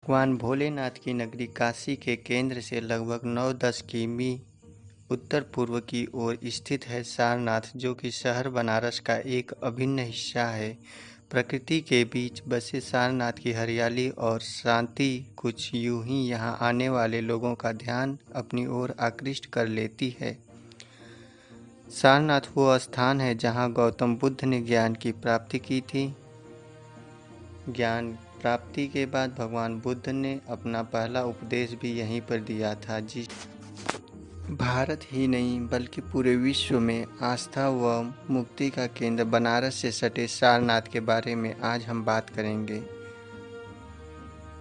भगवान भोलेनाथ की नगरी काशी के केंद्र से लगभग 9-10 किमी उत्तर पूर्व की ओर स्थित है सारनाथ, जो कि शहर बनारस का एक अभिन्न हिस्सा है। प्रकृति के बीच बसे सारनाथ की हरियाली और शांति कुछ यूं ही यहाँ आने वाले लोगों का ध्यान अपनी ओर आकृष्ट कर लेती है। सारनाथ वो स्थान है जहाँ गौतम बुद्ध ने ज्ञान की प्राप्ति की थी। ज्ञान प्राप्ति के बाद भगवान बुद्ध ने अपना पहला उपदेश भी यहीं पर दिया था। जिस भारत ही नहीं बल्कि पूरे विश्व में आस्था व मुक्ति का केंद्र बनारस से सटे सारनाथ के बारे में आज हम बात करेंगे।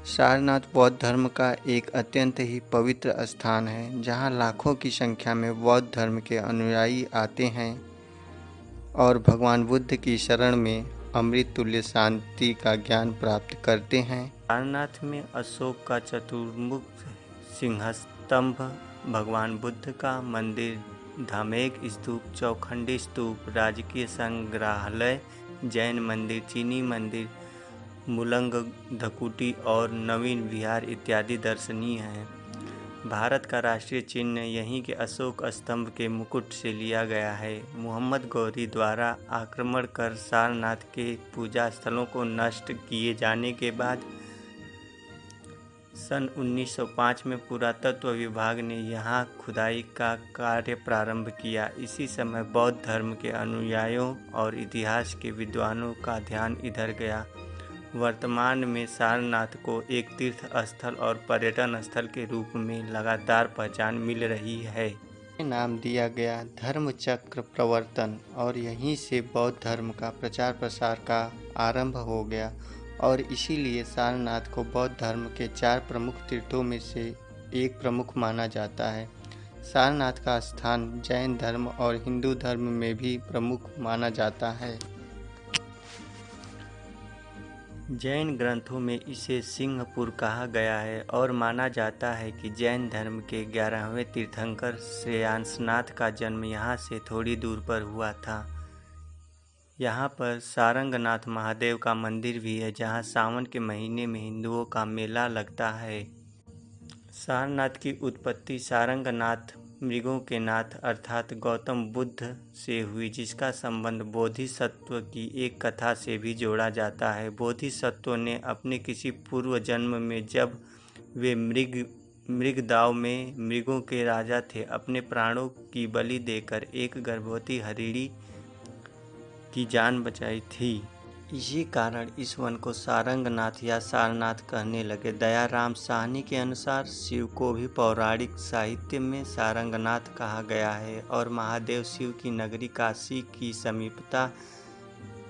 सारनाथ बौद्ध धर्म का एक अत्यंत ही पवित्र स्थान है, जहाँ लाखों की संख्या में बौद्ध धर्म के अनुयायी आते हैं और भगवान बुद्ध की शरण में अमृत तुल्य शांति का ज्ञान प्राप्त करते हैं। सारनाथ में अशोक का चतुर्मुख सिंहस्तंभ, भगवान बुद्ध का मंदिर, धामेक स्तूप, चौखंडी स्तूप, राजकीय संग्रहालय, जैन मंदिर, चीनी मंदिर, मुलंग धकुटी और नवीन विहार इत्यादि दर्शनीय हैं। भारत का राष्ट्रीय चिन्ह यहीं के अशोक स्तंभ के मुकुट से लिया गया है। मोहम्मद गौरी द्वारा आक्रमण कर सारनाथ के पूजा स्थलों को नष्ट किए जाने के बाद सन 1905 में पुरातत्व विभाग ने यहाँ खुदाई का कार्य प्रारंभ किया। इसी समय बौद्ध धर्म के अनुयायियों और इतिहास के विद्वानों का ध्यान इधर गया। वर्तमान में सारनाथ को एक तीर्थ स्थल और पर्यटन स्थल के रूप में लगातार पहचान मिल रही है। नाम दिया गया धर्म चक्र प्रवर्तन और यहीं से बौद्ध धर्म का प्रचार प्रसार का आरंभ हो गया और इसीलिए सारनाथ को बौद्ध धर्म के 4 प्रमुख तीर्थों में से एक प्रमुख माना जाता है। सारनाथ का स्थान जैन धर्म और हिंदू धर्म में भी प्रमुख माना जाता है। जैन ग्रंथों में इसे सिंहपुर कहा गया है और माना जाता है कि जैन धर्म के 11वें तीर्थंकर श्रेयांसनाथ का जन्म यहाँ से थोड़ी दूर पर हुआ था। यहाँ पर सारंगनाथ महादेव का मंदिर भी है, जहाँ सावन के महीने में हिंदुओं का मेला लगता है। सारनाथ की उत्पत्ति सारंगनाथ मृगों के नाथ अर्थात गौतम बुद्ध से हुई, जिसका संबंध बोधिसत्व की एक कथा से भी जोड़ा जाता है। बोधिसत्वों ने अपने किसी पूर्व जन्म में, जब वे मृगदाव में मृगों के राजा थे, अपने प्राणों की बलि देकर एक गर्भवती हरिणी की जान बचाई थी। इसी कारण इस वन को सारंगनाथ या सारनाथ कहने लगे। दयाराम साहनी के अनुसार शिव को भी पौराणिक साहित्य में सारंगनाथ कहा गया है और महादेव शिव की नगरी काशी की समीपता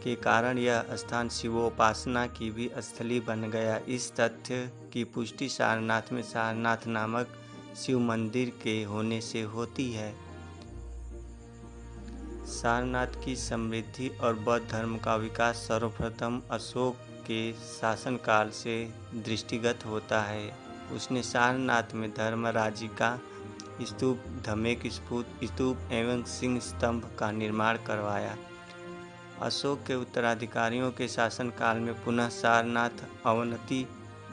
के कारण यह स्थान शिवोपासना की भी स्थली बन गया। इस तथ्य की पुष्टि सारनाथ में सारनाथ नामक शिव मंदिर के होने से होती है। सारनाथ की समृद्धि और बौद्ध धर्म का विकास सर्वप्रथम अशोक के शासनकाल से दृष्टिगत होता है। उसने सारनाथ में धर्मराजिका स्तूप, धमेक स्तूप एवं सिंह स्तंभ का निर्माण करवाया। अशोक के उत्तराधिकारियों के शासनकाल में पुनः सारनाथ अवनति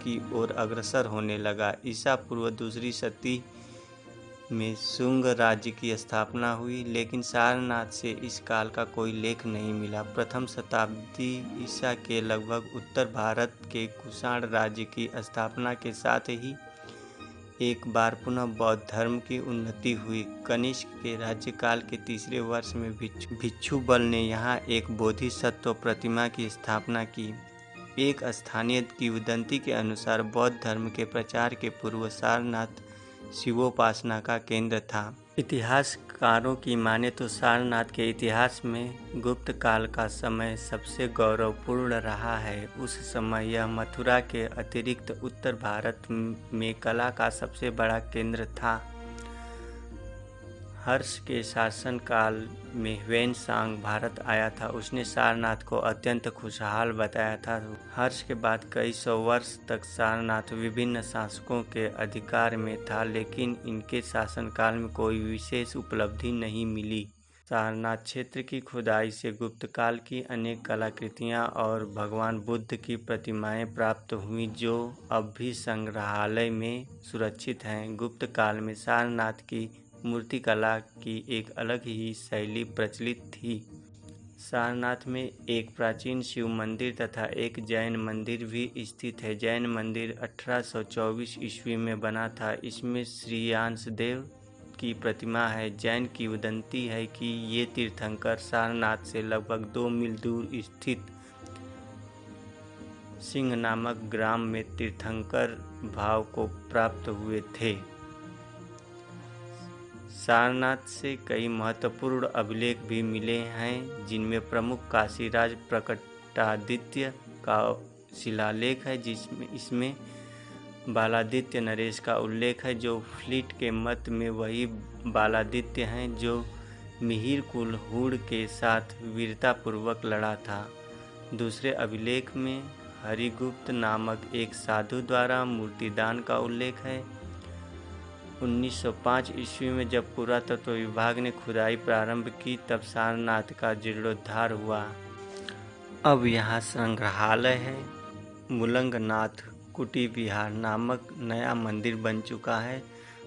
की ओर अग्रसर होने लगा। ईसा पूर्व 2री शती में शुंग राज्य की स्थापना हुई, लेकिन सारनाथ से इस काल का कोई लेख नहीं मिला। प्रथम शताब्दी ईसा के लगभग उत्तर भारत के कुषाण राज्य की स्थापना के साथ ही एक बार पुनः बौद्ध धर्म की उन्नति हुई। कनिष्क के राज्यकाल के 3रे वर्ष में भिक्षु बल ने यहाँ एक बोधिसत्व प्रतिमा की स्थापना की। एक स्थानीय किंवदंती के अनुसार बौद्ध धर्म के प्रचार के पूर्व सारनाथ शिवोपासना का केंद्र था। इतिहासकारों की माने तो सारनाथ के इतिहास में गुप्त काल का समय सबसे गौरवपूर्ण रहा है। उस समय यह मथुरा के अतिरिक्त उत्तर भारत में कला का सबसे बड़ा केंद्र था। हर्ष के शासनकाल में ह्वेन-सांग भारत आया था। उसने सारनाथ को अत्यंत खुशहाल बताया था। हर्ष के बाद कई सौ वर्ष तक सारनाथ विभिन्न शासकों के अधिकार में था, लेकिन इनके शासनकाल में कोई विशेष उपलब्धि नहीं मिली। सारनाथ क्षेत्र की खुदाई से गुप्त काल की अनेक कलाकृतियां और भगवान बुद्ध की प्रतिमाएं प्राप्त हुई जो अब भी संग्रहालय में सुरक्षित हैं। गुप्त काल में सारनाथ की मूर्तिकला की एक अलग ही शैली प्रचलित थी। सारनाथ में एक प्राचीन शिव मंदिर तथा एक जैन मंदिर भी स्थित है। जैन मंदिर 1824 ईस्वी में बना था। इसमें श्रीयांश देव की प्रतिमा है। जैन किंवदंती है कि ये तीर्थंकर सारनाथ से लगभग 2 मील दूर स्थित सिंह नामक ग्राम में तीर्थंकर भाव को प्राप्त हुए थे। सारनाथ से कई महत्वपूर्ण अभिलेख भी मिले हैं, जिनमें प्रमुख काशीराज प्रकटादित्य का शिलालेख है, इसमें बालादित्य नरेश का उल्लेख है, जो फ्लीट के मत में वही बालादित्य हैं जो मिहिर कुल हुड़ के साथ वीरतापूर्वक लड़ा था। दूसरे अभिलेख में हरिगुप्त नामक एक साधु द्वारा मूर्तिदान का उल्लेख है। 1905 ईस्वी में जब पुरातत्व विभाग ने खुदाई प्रारंभ की तब सारनाथ का जीर्णोद्धार हुआ। अब यहाँ संग्रहालय है। मुलंगनाथ कुटी विहार नामक नया मंदिर बन चुका है।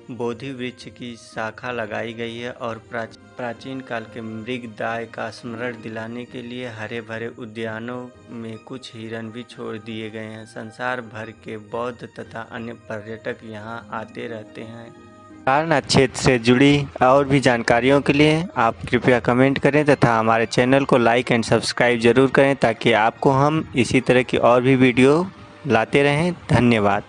बोधि वृक्ष की शाखा लगाई गई है और प्राचीन काल के मृगदाय का स्मरण दिलाने के लिए हरे भरे उद्यानों में कुछ हिरण भी छोड़ दिए गए हैं। संसार भर के बौद्ध तथा अन्य पर्यटक यहाँ आते रहते हैं। सारनाथ क्षेत्र से जुड़ी और भी जानकारियों के लिए आप कृपया कमेंट करें तथा हमारे चैनल को लाइक एंड सब्सक्राइब जरूर करें ताकि आपको हम इसी तरह की और भी वीडियो लाते रहें। धन्यवाद।